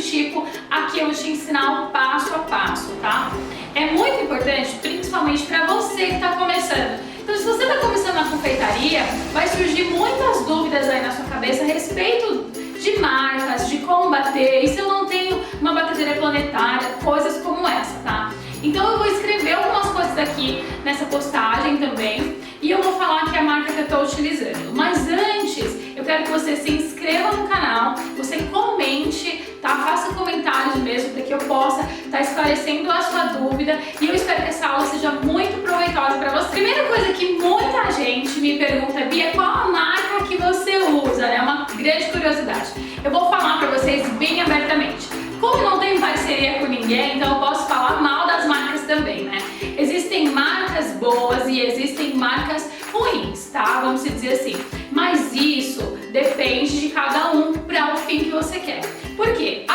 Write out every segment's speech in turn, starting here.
tipo, aqui eu vou te ensinar o passo a passo, tá? É muito importante, principalmente para você que está começando. Então, se você está começando na confeitaria, vai surgir muitas dúvidas aí na sua cabeça a respeito de marcas, de como bater, e se eu não tenho uma batedeira planetária, coisas como essa, tá? Então eu vou escrever algumas coisas aqui nessa postagem também e eu vou falar aqui a marca que eu estou utilizando. Mas antes, eu quero que você se inscreva no canal, você comente, tá? Faça comentários mesmo para que eu possa estar esclarecendo a sua dúvida e eu espero que essa aula seja muito proveitosa para você. Primeira coisa que muita gente me pergunta, Bia, qual a marca que você usa, né? Uma grande curiosidade. Eu vou falar para vocês bem abertamente. Como não tenho parceria com ninguém, então eu posso falar mal das marcas também, né? Existem marcas boas e existem marcas ruins, tá? Vamos dizer assim. Mas isso depende de cada um para o fim que você quer. Por quê?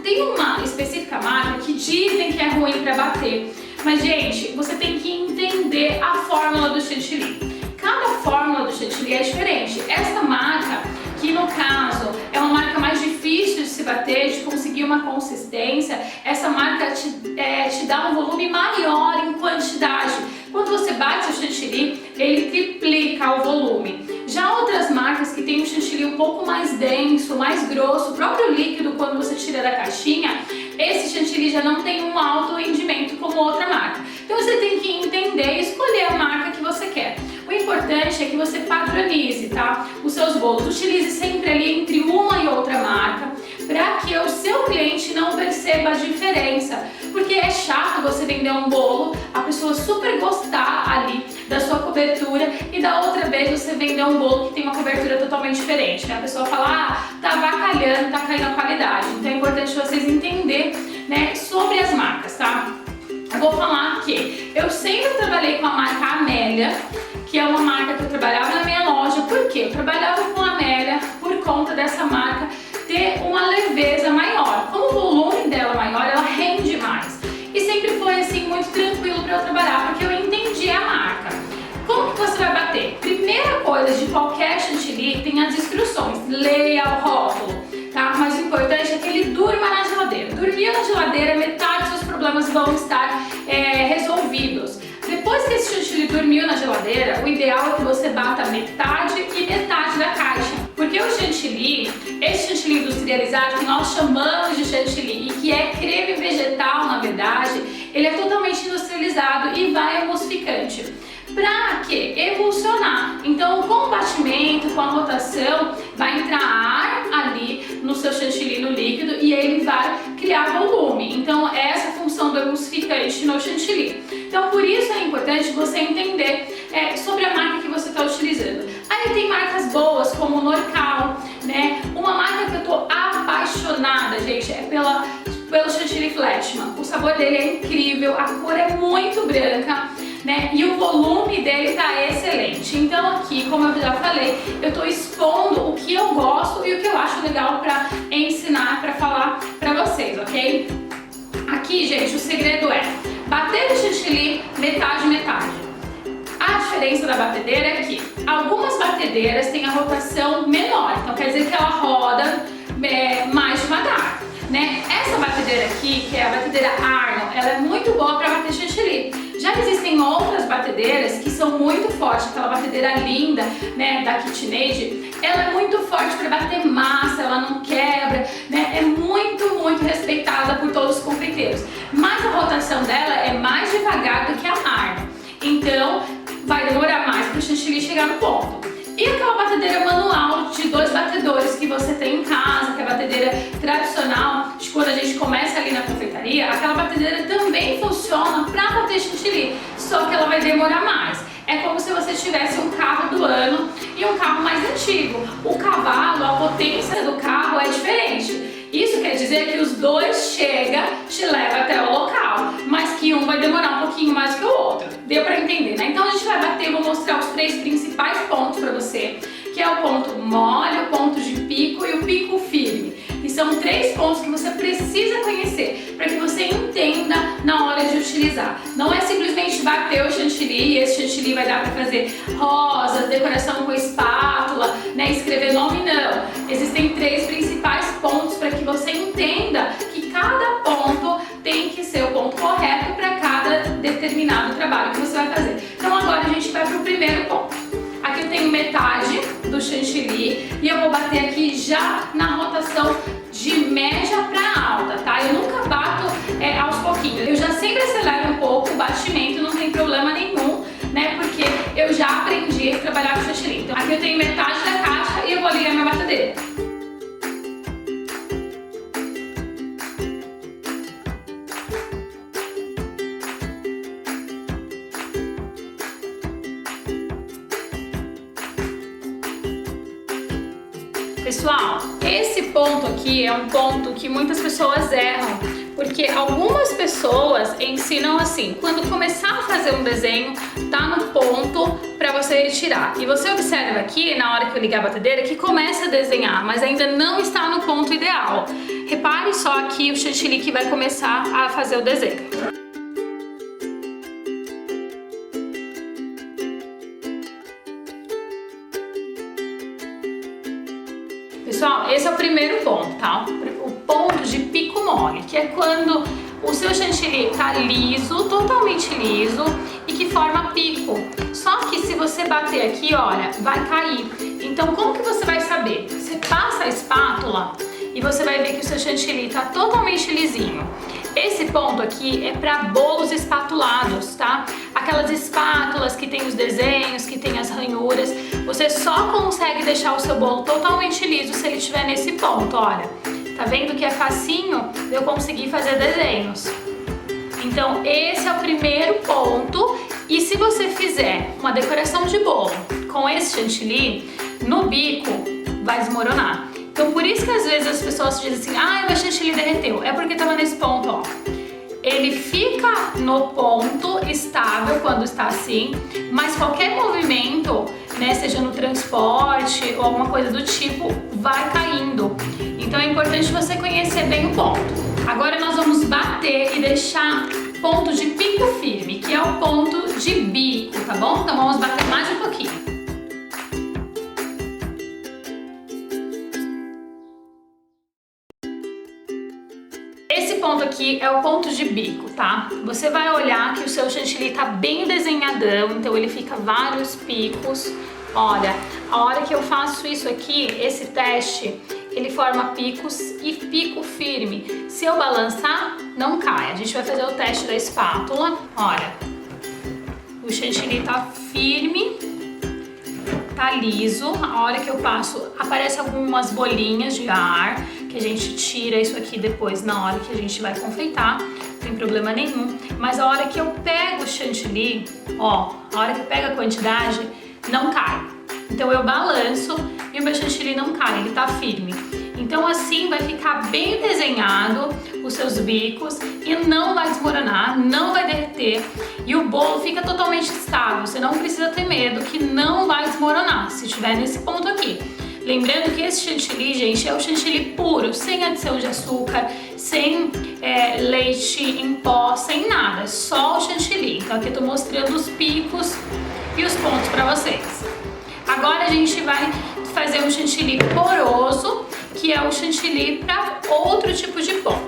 Tem uma específica marca que dizem que é ruim para bater. Mas, gente, você tem que entender a fórmula do chantilly. Cada fórmula do chantilly é diferente. Essa marca, que no caso é uma marca mais difícil de se bater, de conseguir uma consistência, essa marca te dá um volume maior em quantidade. Quando você bate o chantilly, ele triplica o volume. Já outras marcas que tem um chantilly um pouco mais denso, mais grosso, o próprio líquido quando você tira da caixinha, esse chantilly já não tem um alto rendimento como outra marca. Então você tem que entender e escolher a marca que você quer. O importante é que você padronize, tá? Os seus bolos. Utilize sempre ali entre uma e outra marca para que o seu cliente não perceba a diferença. Porque é chato você vender um bolo, a pessoa super gostar ali da sua cobertura e da outra vez você vender um bolo que tem uma cobertura totalmente diferente, né? A pessoa fala, ah, tá avacalhando, tá caindo a qualidade. Então é importante vocês entenderem, né, sobre as marcas, tá? Eu vou falar que eu sempre trabalhei com a marca Amélia, que é uma marca que eu trabalhava na minha loja. Por quê? Eu trabalhava com a Amélia por conta dessa marca ter uma leveza maior. Como o volume dela é maior, ela rende mais. E sempre foi assim muito tranquilo para eu trabalhar, porque eu entendi a marca. Como que você vai bater? Primeira coisa de qualquer chantilly tem as instruções. Leia o rótulo, tá? Mas o importante é que ele durma na geladeira. Dormiu na geladeira, metade dos seus problemas vão estar resolvidos. Depois que esse chantilly dormiu na geladeira, o ideal é que você bata metade e metade da caixa. Porque o chantilly, esse chantilly industrializado que nós chamamos de chantilly e que é creme vegetal na verdade, ele é totalmente industrializado e vai emulsificante. Para quê? Emulsionar. Então, com o batimento, com a rotação, vai entrar ar ali no seu chantilly, no líquido, e ele vai criar volume. Então, essa é a função do emulsificante no chantilly. Então, por isso é importante você entender sobre a marca que você está utilizando. Aí tem marcas boas, como o Norcal, né? Uma marca que eu tô apaixonada, gente, é pelo chantilly Flatman. O sabor dele é incrível, a cor é muito branca, né? E o volume dele tá excelente. Então aqui, como eu já falei, eu tô expondo o que eu gosto e o que eu acho legal pra ensinar, pra falar pra vocês, ok? Aqui, gente, o segredo é bater o chantilly metade, metade. A diferença da batedeira é que algumas batedeiras têm a rotação menor, então quer dizer que ela roda mais devagar, né? Essa batedeira aqui, que é a batedeira Arnold, ela é muito boa para bater chantilly. Já existem outras batedeiras que são muito fortes, aquela batedeira linda, né, da KitchenAid, ela é muito forte para bater massa, ela não quebra, né? É muito, muito respeitada por todos os confeiteiros. Mas a rotação dela é mais devagar do que a Arnold. Então, vai demorar mais para o chantilly chegar no ponto. E aquela batedeira manual de 2 batedores que você tem em casa, que é a batedeira tradicional, de quando a gente começa ali na confeitaria, aquela batedeira também funciona para bater chantilly, só que ela vai demorar mais. É como se você tivesse um carro do ano e um carro mais antigo. O cavalo, a potência do carro é diferente. Isso quer dizer que os dois te leva até o local, mas que um vai demorar um pouquinho mais que o outro. Deu pra entender, né? Então a gente vai bater, vou mostrar os 3 principais pontos pra você, que é o ponto mole, o ponto de pico e o pico firme. E são 3 pontos que você precisa conhecer para que você entenda na hora de utilizar. Não é simplesmente bater o chantilly e esse chantilly vai dar para fazer rosas, decoração com espátula, né, escrever nome, não. Existem 3 principais pontos para que você entenda Aqui eu tenho metade da caixa e eu vou ligar minha batedeira. Pessoal, esse ponto aqui é um ponto que muitas pessoas erram, porque algumas pessoas ensinam assim: quando começar a fazer um desenho, tá no ponto para você retirar. E você observa aqui, na hora que eu ligar a batedeira, que começa a desenhar, mas ainda não está no ponto ideal. Repare só aqui o chantilly que vai começar a fazer o desenho. Pessoal, esse é o primeiro ponto, tá? O ponto de pico mole, que é quando o seu chantilly tá liso, totalmente liso e que forma pico. Só que se você bater aqui, olha, vai cair. Então como que você vai saber? Você passa a espátula e você vai ver que o seu chantilly tá totalmente lisinho. Esse ponto aqui é para bolos espatulados, tá? Aquelas espátulas que tem os desenhos, que tem as ranhuras, você só consegue deixar o seu bolo totalmente liso se ele estiver nesse ponto, olha. Tá vendo que é facinho de eu conseguir fazer desenhos? Então esse é o primeiro ponto. E se você fizer uma decoração de bolo com esse chantilly, no bico vai desmoronar. Então por isso que às vezes as pessoas dizem assim: ah, meu chantilly derreteu. É porque estava nesse ponto, ó. Ele fica no ponto estável quando está assim, mas qualquer movimento, né, seja no transporte ou alguma coisa do tipo, vai caindo. Então é importante você conhecer bem o ponto. Agora nós vamos bater e deixar ponto de pico firme, que é o ponto de bico, tá bom? Então vamos bater mais um pouquinho. Esse ponto aqui é o ponto de bico, tá? Você vai olhar que o seu chantilly tá bem desenhadão, então ele fica vários picos. Olha, a hora que eu faço isso aqui, esse teste, ele forma picos e pico firme. Se eu balançar, não cai. A gente vai fazer o teste da espátula. Olha, o chantilly tá firme, tá liso. A hora que eu passo, aparece algumas bolinhas de ar, que a gente tira isso aqui depois na hora que a gente vai confeitar, não tem problema nenhum. Mas a hora que eu pego o chantilly, ó, a hora que eu pego a quantidade, não cai. Então eu balanço e o meu chantilly não cai, ele tá firme. Então assim vai ficar bem desenhado os seus bicos e não vai desmoronar, não vai derreter e o bolo fica totalmente estável. Você não precisa ter medo que não vai desmoronar se estiver nesse ponto aqui. Lembrando que esse chantilly, gente, é o chantilly puro, sem adição de açúcar, sem leite em pó, sem nada, só o chantilly. Então aqui eu tô mostrando os picos e os pontos para vocês. Agora a gente vai fazer um chantilly poroso, que é o chantilly para outro tipo de pão.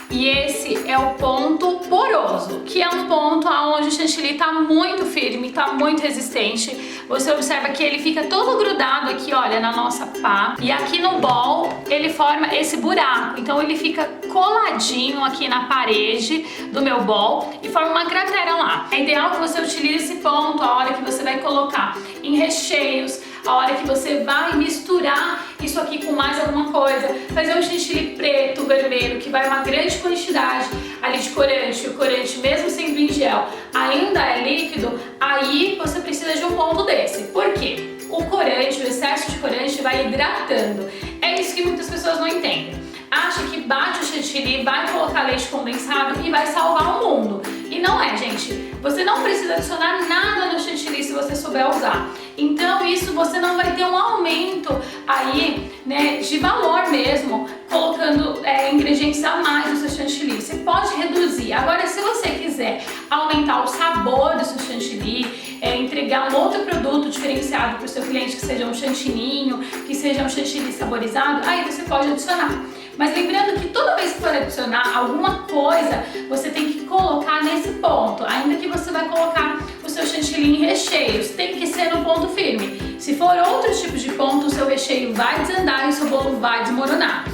E esse é o ponto poroso, que é um ponto onde o chantilly está muito firme, está muito resistente. Você observa que ele fica todo grudado aqui, olha, na nossa pá. E aqui no bol, ele forma esse buraco. Então ele fica coladinho aqui na parede do meu bol e forma uma cratera lá. É ideal que você utilize esse ponto a hora que você vai colocar em recheios, a hora que você vai misturar isso aqui com mais alguma coisa, fazer um chantilly preto, vermelho, que vai uma grande quantidade ali de corante, o corante mesmo sendo em gel ainda é líquido, aí você precisa de um ponto desse. Por quê? O corante, o excesso de corante vai hidratando. É isso que muitas pessoas não entendem. Acha que bate o chantilly, vai colocar leite condensado e vai salvar o mundo. E não é, gente. Você não precisa adicionar nada no chantilly se você souber usar. Então isso você não vai ter um aumento aí, né, de valor mesmo, colocando ingredientes a mais no seu chantilly. Você pode reduzir. Agora, se você quiser aumentar o sabor do seu chantilly, entregar um outro produto diferenciado para o seu cliente, que seja um chantininho, que seja um chantilly saborizado, aí você pode adicionar. Mas lembrando que toda vez que for adicionar alguma coisa, você tem que colocar nesse ponto. Ainda que você vai colocar o seu chantilly em recheios, tem que ser no ponto firme. Se for outro tipo de ponto, o seu recheio vai desandar e o seu bolo vai desmoronar.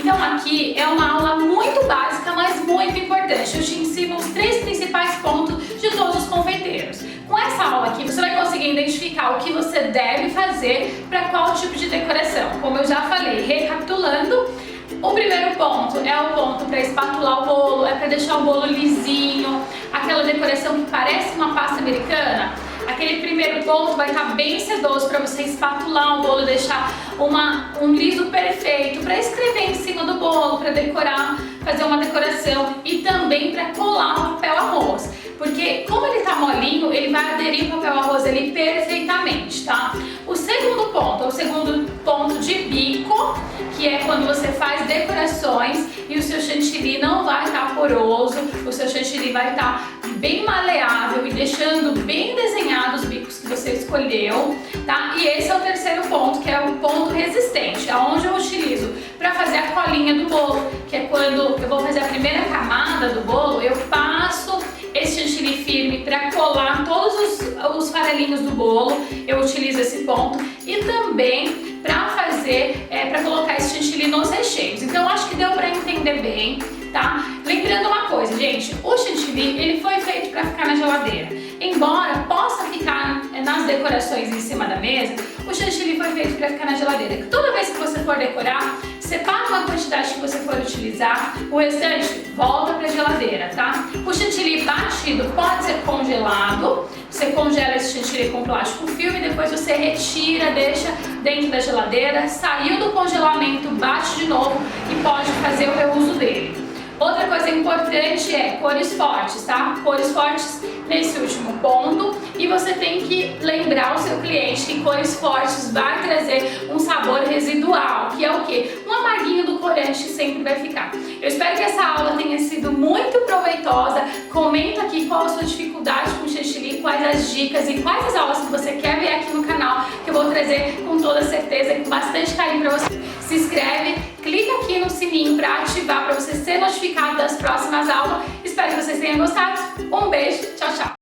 Então aqui é uma aula muito básica, mas muito importante. Eu te ensino os 3 principais pontos de todos os confeiteiros. Com essa aula aqui, você vai conseguir identificar o que você deve fazer para qual tipo de decoração. Como eu já falei, recapitulando, o primeiro ponto é o ponto para espatular o bolo, é para deixar o bolo lisinho, aquela decoração que parece uma pasta americana. Aquele primeiro ponto vai estar bem sedoso para você espatular o bolo, deixar um liso perfeito para escrever em cima do bolo, para decorar, fazer uma decoração e também para colar o papel arroz. Porque como ele tá molinho, ele vai aderir o papel arroz ali perfeitamente, tá? O segundo ponto é o segundo ponto de bico, que é quando você faz decorações e o seu chantilly não vai estar poroso, o seu chantilly vai estar bem maleável e deixando bem desenhados os bicos que você escolheu, tá? E esse é o terceiro ponto, que é o ponto resistente, aonde eu utilizo para fazer a colinha do bolo, que é quando eu vou fazer a primeira camada do bolo, eu passo esse chantilly firme para colar todos os farelinhos do bolo, eu utilizo esse ponto e também para fazer, para colocar esse chantilly nos recheios. Então acho que deu para entender bem, tá? Lembrando uma coisa, gente, o chantilly ele foi feito para ficar na geladeira. Embora possa ficar nas decorações em cima da mesa, o chantilly foi feito para ficar na geladeira. Toda vez que você for decorar, separa uma quantidade que você for utilizar, o restante volta para a geladeira, tá? O chantilly batido pode ser congelado, você congela esse chantilly com plástico filme, depois você retira, deixa dentro da geladeira, saiu do congelamento, bate de novo e pode fazer o reuso dele. Outra coisa importante é cores fortes, tá? Cores fortes nesse último ponto, e você tem que lembrar o seu cliente que cores fortes vai trazer um sabor residual, que é o quê? Um amarguinho do corante sempre vai ficar. Eu espero que essa aula tenha sido muito proveitosa. Comenta aqui qual a sua dificuldade com o chantilly, quais as dicas e quais as aulas que você quer ver aqui no canal, que eu vou trazer com toda certeza e com bastante carinho para você. Se inscreve, clica aqui no sininho para ativar, para você ser notificado das próximas aulas. Espero que vocês tenham gostado. Um beijo, tchau, tchau!